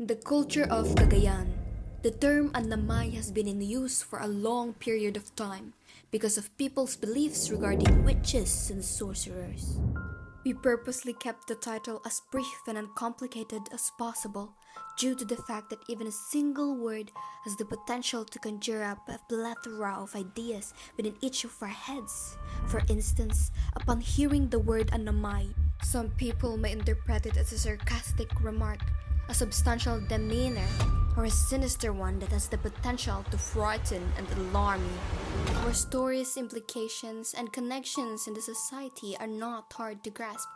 The culture of Cagayan. The term Annamay has been in use for a long period of time because of people's beliefs regarding witches and sorcerers. We purposely kept the title as brief and uncomplicated as possible due to the fact that even a single word has the potential to conjure up a plethora of ideas within each of our heads. For instance, upon hearing the word Annamay, some people may interpret it as a sarcastic remark, a substantial demeanor, or a sinister one that has the potential to frighten and alarm you. Our stories, implications, and connections in the society are not hard to grasp.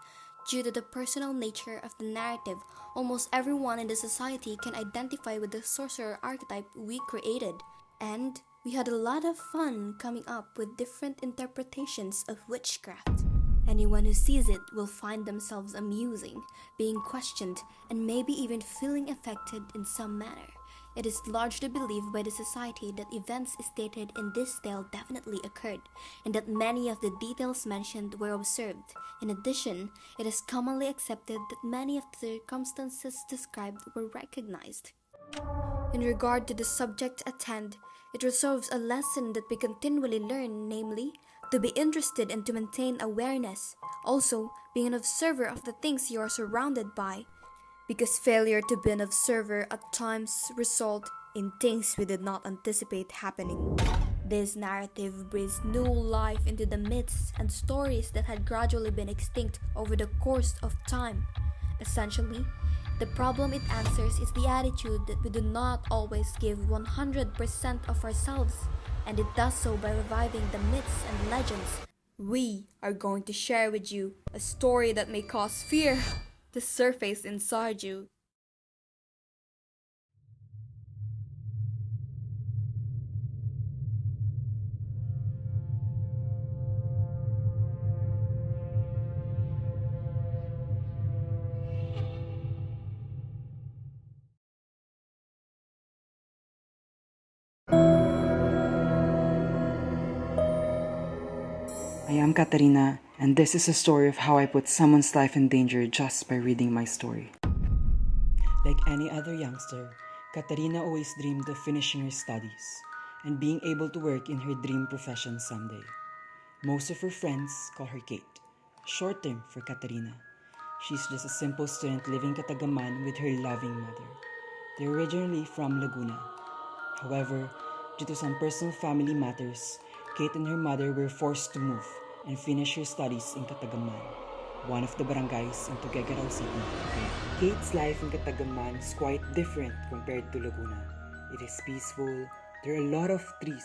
Due to the personal nature of the narrative, almost everyone in the society can identify with the sorcerer archetype we created. And we had a lot of fun coming up with different interpretations of witchcraft. Anyone who sees it will find themselves amusing, being questioned, and maybe even feeling affected in some manner. It is largely believed by the society that events stated in this tale definitely occurred, and that many of the details mentioned were observed. In addition, it is commonly accepted that many of the circumstances described were recognized. In regard to the subject at hand, it resolves a lesson that we continually learn, namely, to be interested and to maintain awareness. Also, being an observer of the things you are surrounded by, because failure to be an observer at times result in things we did not anticipate happening. This narrative breathes new life into the myths and stories that had gradually been extinct over the course of time. Essentially, the problem it answers is the attitude that we do not always give 100% of ourselves, and it does so by reviving the myths and legends. We are going to share with you a story that may cause fear to surface inside you. I am Katarina, and this is a story of how I put someone's life in danger just by reading my story. Like any other youngster, Katarina always dreamed of finishing her studies and being able to work in her dream profession someday. Most of her friends call her Kate, short term for Katarina. She's just a simple student living Katagaman with her loving mother. They're originally from Laguna. However, due to some personal family matters, Kate and her mother were forced to move and finish her studies in Katagaman, one of the barangays in Tuguegarao City, Cagayan. Kate's life in Katagaman is quite different compared to Laguna. It is peaceful, there are a lot of trees,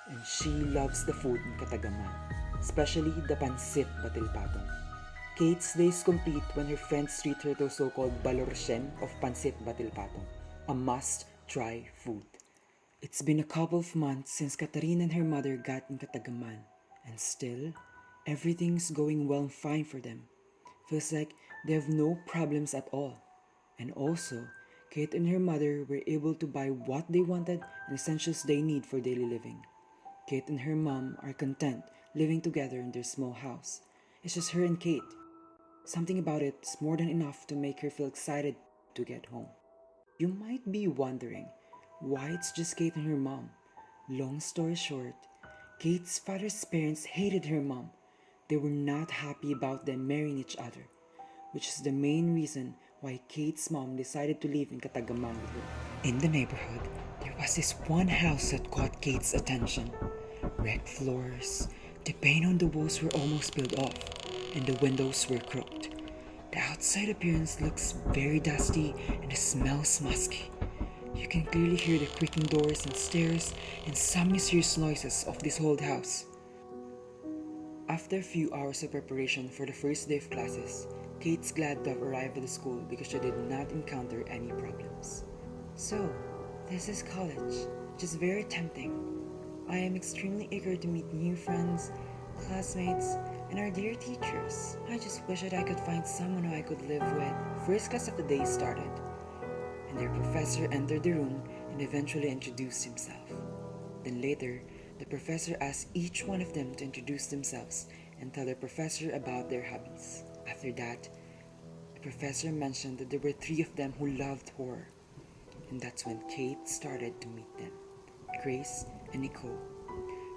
and she loves the food in Katagaman, especially the pansit batilpatong. Kate's days complete when her friends treat her to so-called balorchen of pansit batilpatong, a must-try food. It's been a couple of months since Katarina and her mother got in Katagaman, and still, everything's going well and fine for them. Feels like they have no problems at all. And also, Kate and her mother were able to buy what they wanted and essentials they need for daily living. Kate and her mom are content living together in their small house. It's just her and Kate. Something about it is more than enough to make her feel excited to get home. You might be wondering why it's just Kate and her mom. Long story short, Kate's father's parents hated her mom. They were not happy about them marrying each other, which is the main reason why Kate's mom decided to live in Katagaman with her. In the neighborhood, there was this one house that caught Kate's attention. Wrecked floors, the paint on the walls were almost peeled off, and the windows were crooked. The outside appearance looks very dusty and the smells musky. You can clearly hear the creaking doors and stairs and some mysterious noises of this old house. After a few hours of preparation for the first day of classes, Kate's glad to have arrived at the school because she did not encounter any problems. So, this is college, which is very tempting. I am extremely eager to meet new friends, classmates, and our dear teachers. I just wish that I could find someone who I could live with. First class of the day started, and their professor entered the room and eventually introduced himself. Then later, the professor asked each one of them to introduce themselves and tell the professor about their hobbies. After that, the professor mentioned that there were 3 of them who loved horror. and that's when Kate started to meet them, Grace and Nicole.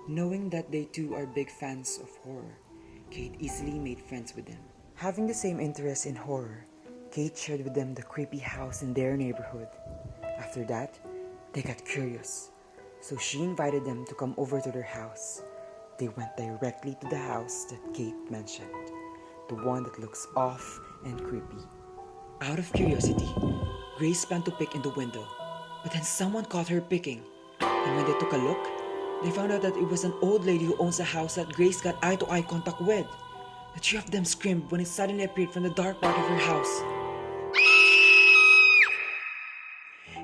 Knowing that they too are big fans of horror, Kate easily made friends with them. Having the same interest in horror, Kate shared with them the creepy house in their neighborhood. After that, they got curious, so she invited them to come over to their house. They went directly to the house that Kate mentioned, the one that looks off and creepy. Out of curiosity, Grace planned to peek in the window, but then someone caught her peeking, and when they took a look, they found out that it was an old lady who owns a house that Grace got eye-to-eye contact with. The three of them screamed when it suddenly appeared from the dark part of her house.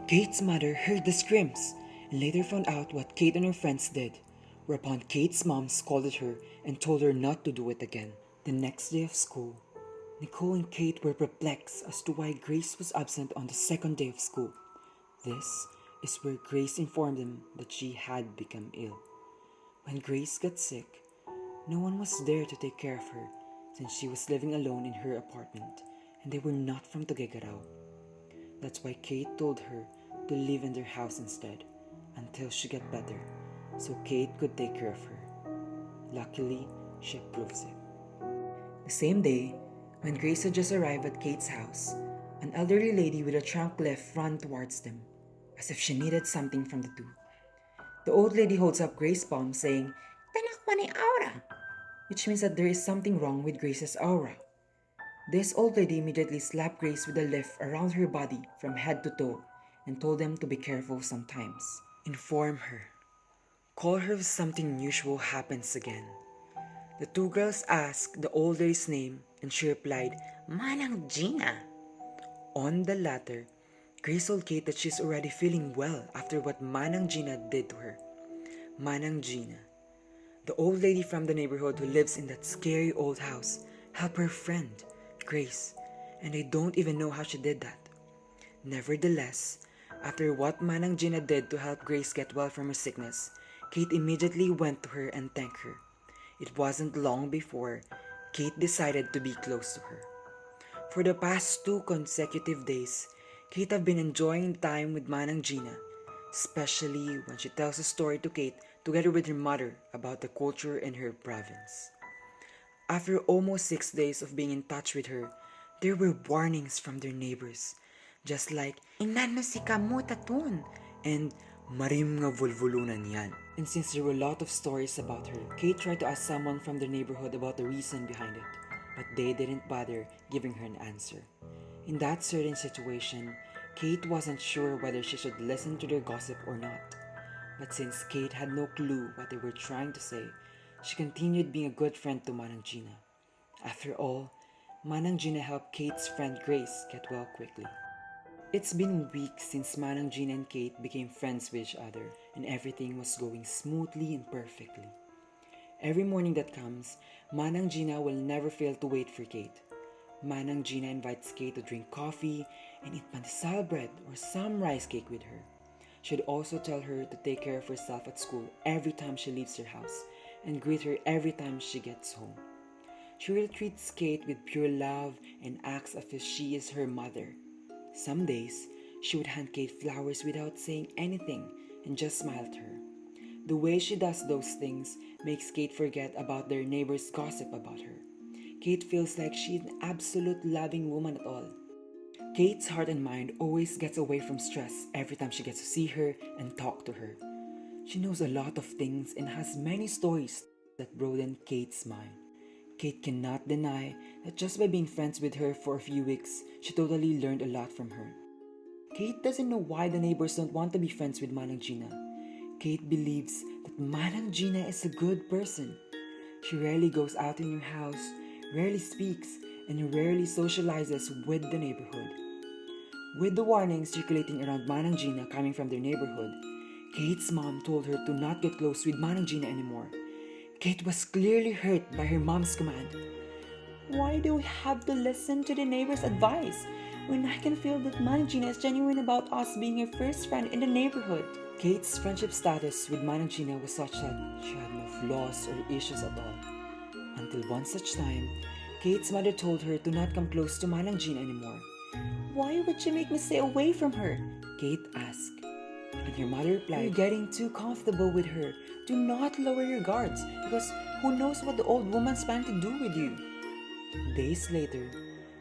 Kate's mother heard the screams and later found out what Kate and her friends did, whereupon Kate's mom scolded her and told her not to do it again. The next day of school, Nicole and Kate were perplexed as to why Grace was absent on the second day of school. This is where Grace informed them that she had become ill. When Grace got sick, no one was there to take care of her since she was living alone in her apartment and they were not from Tuguegarao. That's why Kate told her to live in their house instead until she got better so Kate could take care of her. Luckily, she approves it. The same day, when Grace had just arrived at Kate's house, an elderly lady with a trunk lift ran towards them, as if she needed something from the two. The old lady holds up Grace's palm saying, "Tanakwa ni aura," which means that there is something wrong with Grace's aura. This old lady immediately slapped Grace with a lift around her body from head to toe and told them to be careful sometimes. Inform her. Call her if something unusual happens again. The two girls asked the old lady's name and she replied, "Manang Gina." On the latter, Grace told Kate that she's already feeling well after what Manang Gina did to her. Manang Gina, the old lady from the neighborhood who lives in that scary old house, helped her friend, Grace, and I don't even know how she did that. Nevertheless, after what Manang Gina did to help Grace get well from her sickness, Kate immediately went to her and thanked her. It wasn't long before Kate decided to be close to her. For the past 2 consecutive days, Kate have been enjoying time with Manang Gina, especially when she tells a story to Kate together with her mother about the culture in her province. After almost 6 days of being in touch with her, there were warnings from their neighbors, just like, "Inano si kamutatun," and "Marim nga vulvulunan yan." And since there were a lot of stories about her, Kate tried to ask someone from the neighborhood about the reason behind it, but they didn't bother giving her an answer. In that certain situation, Kate wasn't sure whether she should listen to their gossip or not. But since Kate had no clue what they were trying to say, she continued being a good friend to Manang Gina. After all, Manang Gina helped Kate's friend Grace get well quickly. It's been weeks since Manang Gina and Kate became friends with each other, and everything was going smoothly and perfectly. Every morning that comes, Manang Gina will never fail to wait for Kate. Manang Gina invites Kate to drink coffee and eat pandesal bread or some rice cake with her. She'd also tell her to take care of herself at school every time she leaves her house and greet her every time she gets home. She really treats Kate with pure love and acts as if she is her mother. Some days, she would hand Kate flowers without saying anything and just smile at her. The way she does those things makes Kate forget about their neighbors' gossip about her. Kate feels like she's an absolute loving woman at all. Kate's heart and mind always gets away from stress every time she gets to see her and talk to her. She knows a lot of things and has many stories that broaden Kate's mind. Kate cannot deny that just by being friends with her for a few weeks, she totally learned a lot from her. Kate doesn't know why the neighbors don't want to be friends with Manang Gina. Kate believes that Manang Gina is a good person. She rarely goes out in her house, rarely speaks, and rarely socializes with the neighborhood. With the warnings circulating around Manang Gina coming from their neighborhood, Kate's mom told her to not get close with Manang Gina anymore. Kate was clearly hurt by her mom's command. Why do we have to listen to the neighbor's advice when I can feel that Manang Gina is genuine about us being her first friend in the neighborhood? Kate's friendship status with Manang Gina was such that she had no flaws or issues at all. Until one such time, Kate's mother told her to not come close to Manang Gina anymore. Why would she make me stay away from her? Kate asked. And her mother replied, "You're getting too comfortable with her. Do not lower your guards, because who knows what the old woman's planning to do with you." Days later,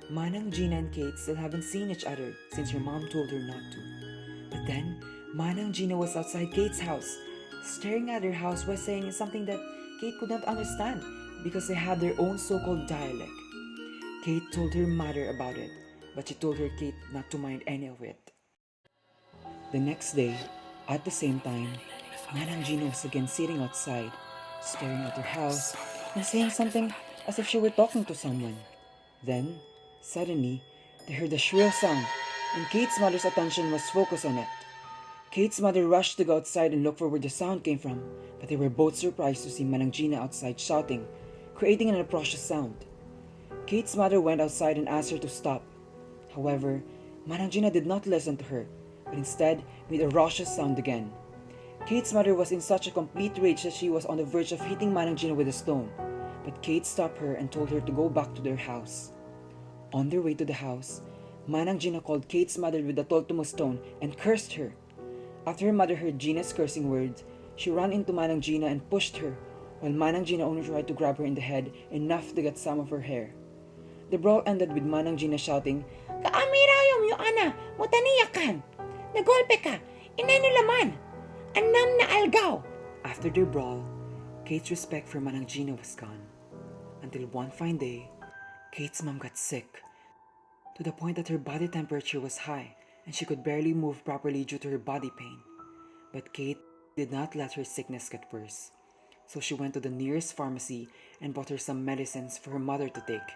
Manang Gina and Kate still haven't seen each other since her mom told her not to. But then, Manang Gina was outside Kate's house, staring at her house while saying something that Kate could not understand because they had their own so-called dialect. Kate told her mother about it, but she told her Kate not to mind any of it. The next day, at the same time, Manang Gina was again sitting outside, staring at her house and saying something as if she were talking to someone. Then, suddenly, they heard a shrill sound, and Kate's mother's attention was focused on it. Kate's mother rushed to go outside and look for where the sound came from, but they were both surprised to see Manang Gina outside shouting, creating an atrocious sound. Kate's mother went outside and asked her to stop. However, Manang Gina did not listen to her, but instead made a raucous sound again. Kate's mother was in such a complete rage that she was on the verge of hitting Manang Gina with a stone, but Kate stopped her and told her to go back to their house. On their way to the house, Manang Gina called Kate's mother with a toltumo stone and cursed her. After her mother heard Gina's cursing words, she ran into Manang Gina and pushed her, while Manang Gina only tried to grab her in the head enough to get some of her hair. The brawl ended with Manang Gina shouting, "Kaamirayom yung ana, mutaniyakan! Nagolpe ka! Inano laman! Anam na algaw!" After their brawl, Kate's respect for Manang Gina was gone. Until one fine day, Kate's mom got sick, to the point that her body temperature was high and she could barely move properly due to her body pain. But Kate did not let her sickness get worse, so she went to the nearest pharmacy and bought her some medicines for her mother to take,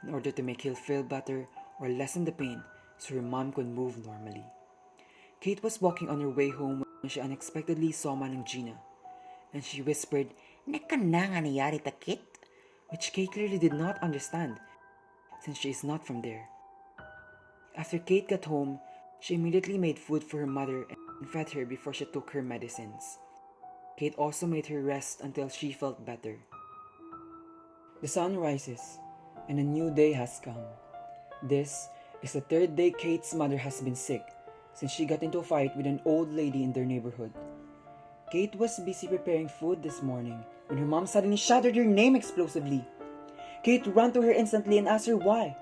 in order to make her feel better or lessen the pain so her mom could move normally. Kate was walking on her way home when she unexpectedly saw Manang Gina, and she whispered, "Naka na nga nangyari ta, Kate?" Which Kate clearly did not understand, since she is not from there. After Kate got home, she immediately made food for her mother and fed her before she took her medicines. Kate also made her rest until she felt better. The sun rises, and a new day has come. This is the third day Kate's mother has been sick, since she got into a fight with an old lady in their neighborhood. Kate was busy preparing food this morning when her mom suddenly shouted her name explosively. Kate ran to her instantly and asked her why.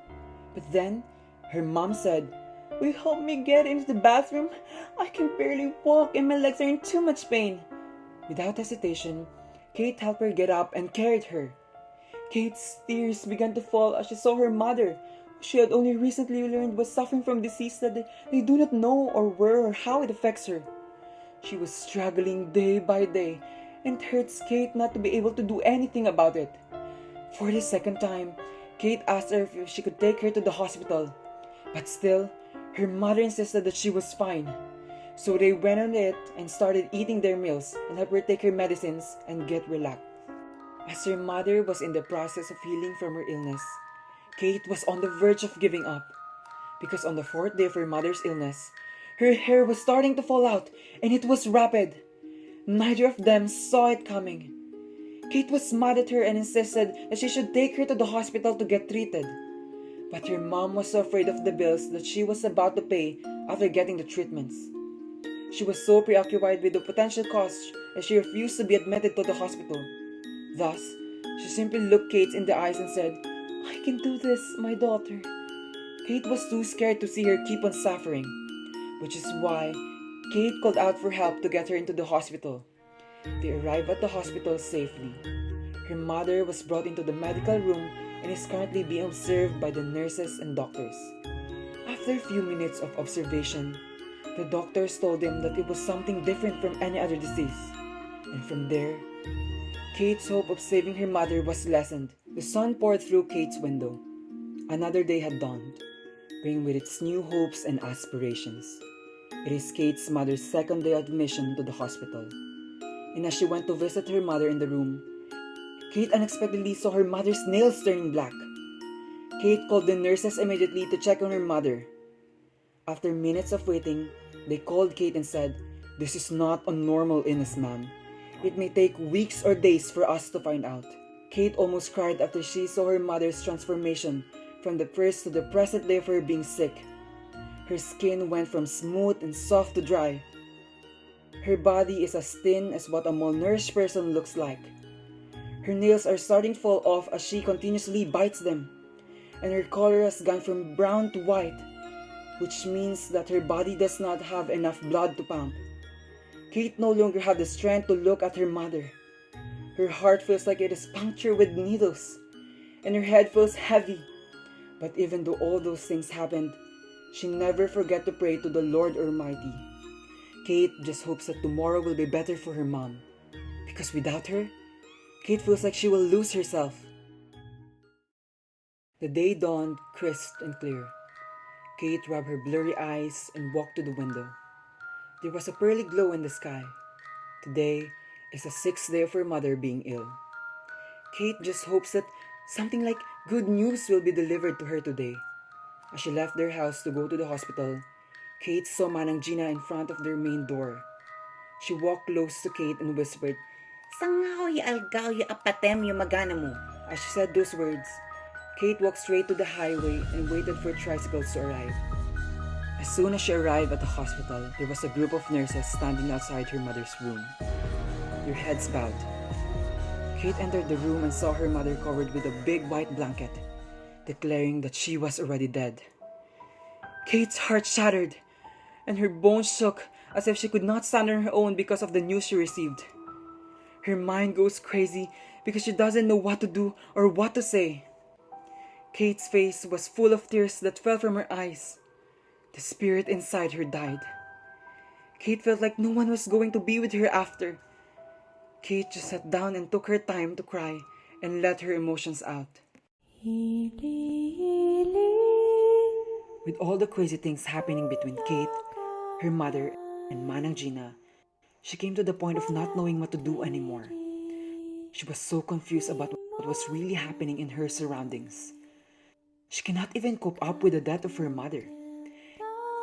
But then, her mom said, "Will you help me get into the bathroom? I can barely walk and my legs are in too much pain." Without hesitation, Kate helped her get up and carried her. Kate's tears began to fall as she saw her mother, who she had only recently learned was suffering from disease that they do not know or where or how it affects her. She was struggling day by day, and it hurts Kate not to be able to do anything about it. For the second time, Kate asked her if she could take her to the hospital, but still, her mother insisted that she was fine. So they went on it and started eating their meals and helped her take her medicines and get relaxed. As her mother was in the process of healing from her illness, Kate was on the verge of giving up, because on the fourth day of her mother's illness, her hair was starting to fall out, and it was rapid. Neither of them saw it coming. Kate was mad at her and insisted that she should take her to the hospital to get treated. But her mom was so afraid of the bills that she was about to pay after getting the treatments. She was so preoccupied with the potential costs that she refused to be admitted to the hospital. Thus, she simply looked Kate in the eyes and said, "I can do this, my daughter." Kate was too scared to see her keep on suffering, which is why Kate called out for help to get her into the hospital. They arrived at the hospital safely. Her mother was brought into the medical room and is currently being observed by the nurses and doctors. After a few minutes of observation, the doctors told them that it was something different from any other disease. And from there, Kate's hope of saving her mother was lessened. The sun poured through Kate's window. Another day had dawned, bringing with its new hopes and aspirations. It is Kate's mother's second day of admission to the hospital. And as she went to visit her mother in the room, Kate unexpectedly saw her mother's nails turning black. Kate called the nurses immediately to check on her mother. After minutes of waiting, they called Kate and said, "This is not a normal illness, ma'am. It may take weeks or days for us to find out." Kate almost cried after she saw her mother's transformation from the first to the present day of her being sick. Her skin went from smooth and soft to dry. Her body is as thin as what a malnourished person looks like. Her nails are starting to fall off as she continuously bites them, and her color has gone from brown to white, which means that her body does not have enough blood to pump. Kate no longer had the strength to look at her mother. Her heart feels like it is punctured with needles, and her head feels heavy. But even though all those things happened, she never forgot to pray to the Lord Almighty. Kate just hopes that tomorrow will be better for her mom, because without her, Kate feels like she will lose herself. The day dawned crisp and clear. Kate rubbed her blurry eyes and walked to the window. There was a pearly glow in the sky. Today is the 6th day of her mother being ill. Kate just hopes that something like good news will be delivered to her today. As she left their house to go to the hospital, Kate saw Manang Gina in front of their main door. She walked close to Kate and whispered, "Sangaw ya algaw ya apatem yung magana mo." As she said those words, Kate walked straight to the highway and waited for tricycles to arrive. As soon as she arrived at the hospital, there was a group of nurses standing outside her mother's room. Their heads bowed. Kate entered the room and saw her mother covered with a big white blanket, declaring that she was already dead. Kate's heart shattered, and her bones shook as if she could not stand on her own because of the news she received. Her mind goes crazy because she doesn't know what to do or what to say. Kate's face was full of tears that fell from her eyes. The spirit inside her died. Kate felt like no one was going to be with her after. Kate just sat down and took her time to cry and let her emotions out. With all the crazy things happening between Kate, her mother, and Manang Gina, she came to the point of not knowing what to do anymore. She was so confused about what was really happening in her surroundings. She cannot even cope up with the death of her mother.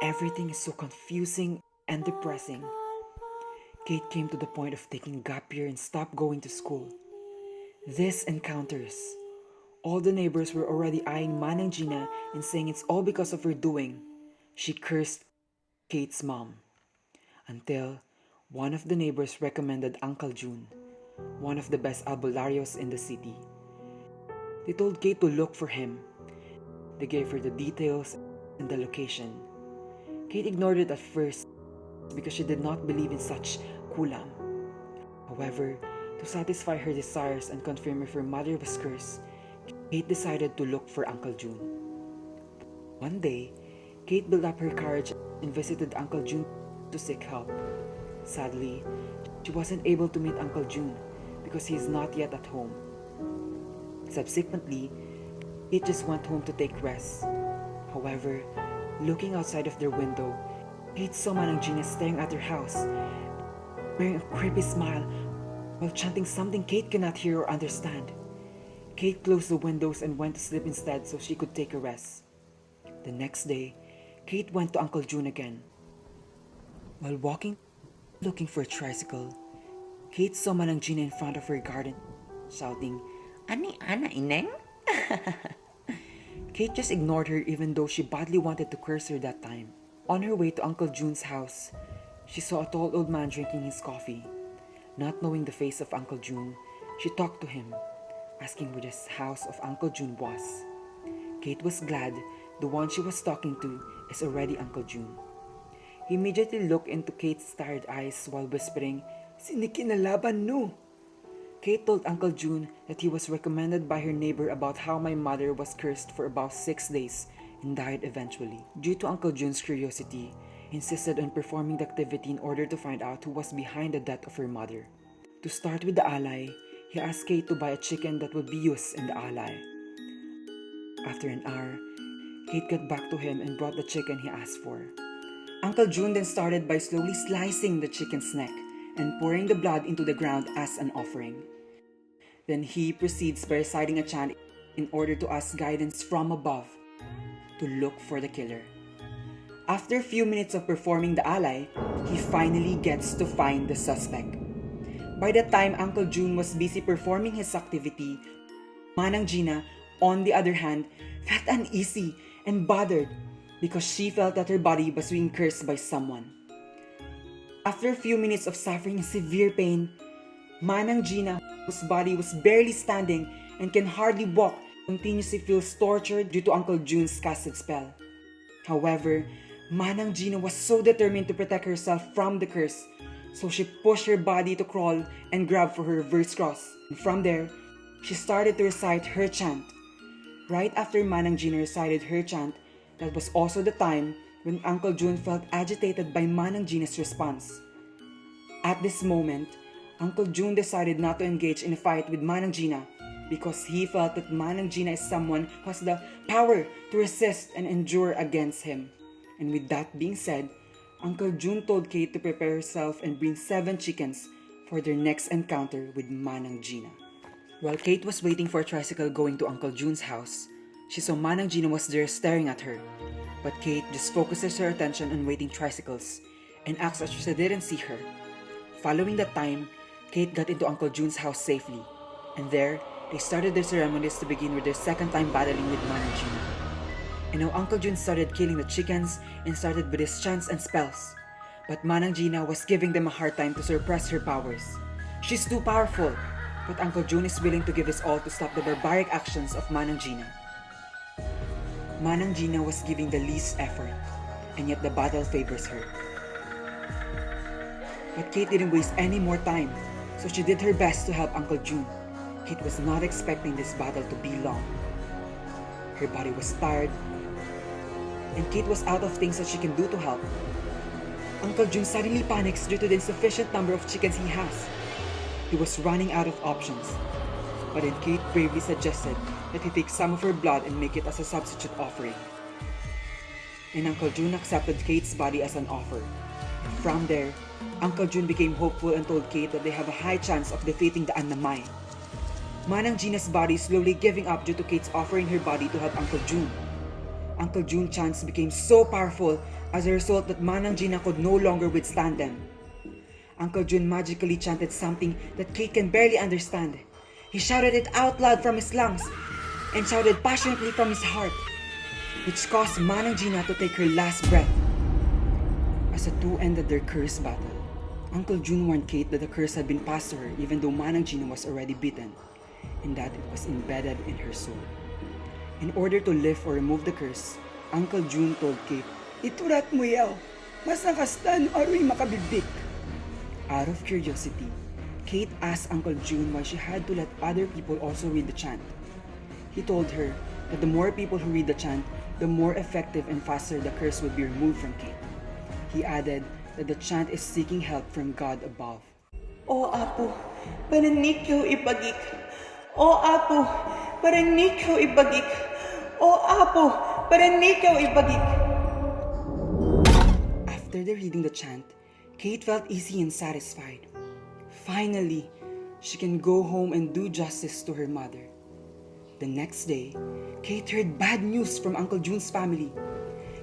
Everything is so confusing and depressing. Kate came to the point of taking gap year and stopped going to school. These encounters, all the neighbors were already eyeing Manang Gina and saying it's all because of her doing. She cursed Kate's mom. Until one of the neighbors recommended Uncle June, one of the best albolarios in the city. They told Kate to look for him. They gave her the details and the location. Kate ignored it at first because she did not believe in such kulam. However, to satisfy her desires and confirm if her mother was cursed, Kate decided to look for Uncle June. One day, Kate built up her courage and visited Uncle June to seek help. Sadly, she wasn't able to meet Uncle June because he is not yet at home. Subsequently, Kate just went home to take rest. However, looking outside of their window, Kate saw Manang Gina staring at her house, wearing a creepy smile while chanting something Kate cannot hear or understand. Kate closed the windows and went to sleep instead so she could take a rest. The next day, Kate went to Uncle June again. While walking, looking for a tricycle, Kate saw Manang Gina in front of her garden, shouting, "Ani ana ineng?" Kate just ignored her even though she badly wanted to curse her that time. On her way to Uncle June's house, she saw a tall old man drinking his coffee. Not knowing the face of Uncle June, she talked to him, asking where the house of Uncle June was. Kate was glad the one she was talking to is already Uncle June. He immediately looked into Kate's tired eyes while whispering, "Sinikinalaban no." Kate told Uncle June that he was recommended by her neighbor about how my mother was cursed for about 6 days and died eventually. Due to Uncle June's curiosity, he insisted on performing the activity in order to find out who was behind the death of her mother. To start with the alay, he asked Kate to buy a chicken that would be used in the alay. After an hour, Kate got back to him and brought the chicken he asked for. Uncle June then started by slowly slicing the chicken's neck and pouring the blood into the ground as an offering. Then he proceeds by reciting a chant in order to ask guidance from above to look for the killer. After a few minutes of performing the alay, he finally gets to find the suspect. By the time Uncle June was busy performing his activity, Manang Gina, on the other hand, felt uneasy and bothered. because she felt that her body was being cursed by someone. After a few minutes of suffering and severe pain, Manang Gina, whose body was barely standing and can hardly walk, continuously feels tortured due to Uncle June's casted spell. However, Manang Gina was so determined to protect herself from the curse, so she pushed her body to crawl and grab for her reverse cross. And from there, she started to recite her chant. Right after Manang Gina recited her chant, that was also the time when Uncle June felt agitated by Manang Gina's response. At this moment, Uncle June decided not to engage in a fight with Manang Gina because he felt that Manang Gina is someone who has the power to resist and endure against him. And with that being said, Uncle June told Kate to prepare herself and bring 7 chickens for their next encounter with Manang Gina. While Kate was waiting for a tricycle going to Uncle June's house, she saw Manang Gina was there staring at her. But Kate just focuses her attention on waiting tricycles and acts as if she didn't see her. Following that time, Kate got into Uncle June's house safely, and there, they started their ceremonies to begin with their second time battling with Manang Gina. And now Uncle June started killing the chickens and started with his chants and spells. But Manang Gina was giving them a hard time to suppress her powers. She's too powerful, but Uncle June is willing to give his all to stop the barbaric actions of Manang Gina. Manang Gina was giving the least effort, and yet the battle favors her. But Kate didn't waste any more time, so she did her best to help Uncle June. Kate was not expecting this battle to be long. Her body was tired, and Kate was out of things that she can do to help. Uncle June suddenly panics due to the insufficient number of chickens he has. He was running out of options, but then Kate bravely suggested that he take some of her blood and make it as a substitute offering. And Uncle June accepted Kate's body as an offer. And from there, Uncle June became hopeful and told Kate that they have a high chance of defeating the Annamay. Manang Gina's body slowly giving up due to Kate's offering her body to help Uncle June. Uncle June's chants became so powerful as a result that Manang Gina could no longer withstand them. Uncle June magically chanted something that Kate can barely understand. He shouted it out loud from his lungs and shouted passionately from his heart, which caused Manang Gina to take her last breath. As the two ended their curse battle, Uncle June warned Kate that the curse had been passed to her even though Manang Gina was already beaten, and that it was embedded in her soul. In order to lift or remove the curse, Uncle June told Kate, "Iturat mo yaw, mas nakastan aroy makabibik." Out of curiosity, Kate asked Uncle June why she had to let other people also read the chant. He told her that the more people who read the chant, the more effective and faster the curse would be removed from Kate. He added that the chant is seeking help from God above. O Apo, pananikyo ibagik. O Apo, pananikyo ibagik. O Apo, pananikyo ibagik. After reading the chant, Kate felt easy and satisfied. Finally, she can go home and do justice to her mother. The next day, Kate heard bad news from Uncle June's family.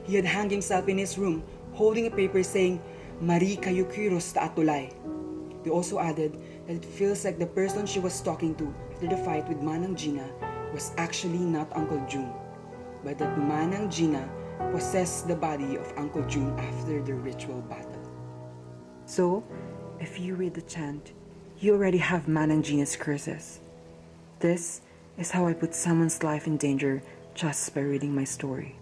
He had hanged himself in his room, holding a paper saying, "Mari kayo kiros ta atulay." They also added that it feels like the person she was talking to after the fight with Manang Gina was actually not Uncle June, but that Manang Gina possessed the body of Uncle June after the ritual battle. So, if you read the chant, you already have Manang Gina's curses. This is how I put someone's life in danger just by reading my story.